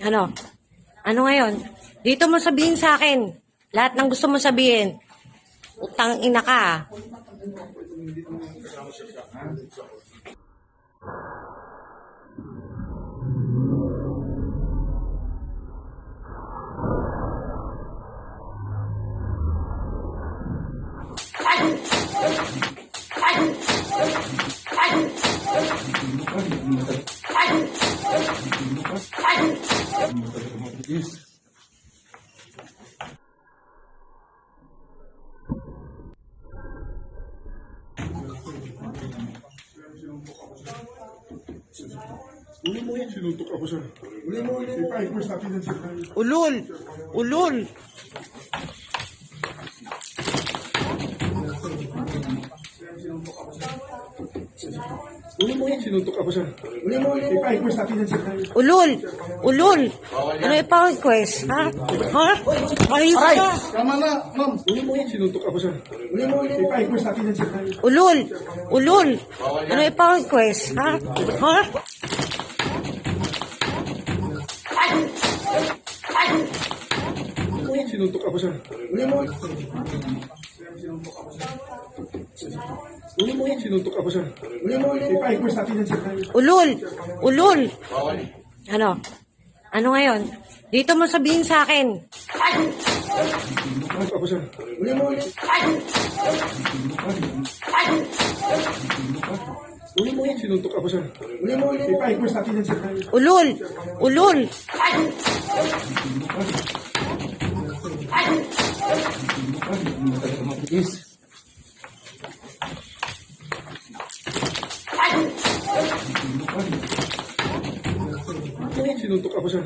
Ano? Ano ngayon? Dito mo sabihin sa akin. Lahat ng gusto mo sabihin. Utang ina ka. Uli mo yan. Sinuntok ako, sir. Uli mo. Ipa-request natin yan, sir. Ulol! Ulol! Uli mo yan. Sinuntok ako, sir. Uli mo. Ipa-request natin yan, sir. Ulol! Ulol! Ano ipa-request? Ha? Ha? Ayos ka! Tama na, ma'am. Uli mo yan. Sinuntok ako, sir. Uli mo. Ipa-request natin yan, sir. Ulol! Ulol! Ano ipa-request? Ha? Ha? Uli mo yan. Sinuntok ako, sir. Uli mo. Uli mo yan. Sinuntok ako, sir. Uli mo. Ipa-request natin yan, sir. Ulol! Ulol! Ano? Ano ngayon? Dito mo sabihin sa akin. Sinuntok ako, sir. Uli mo. Uli mo yan. Sinuntok ako, sir. Uli mo. Ipa-request natin yan, sir. Ulol! Ulol! Yes. Sinuntok ako, sir.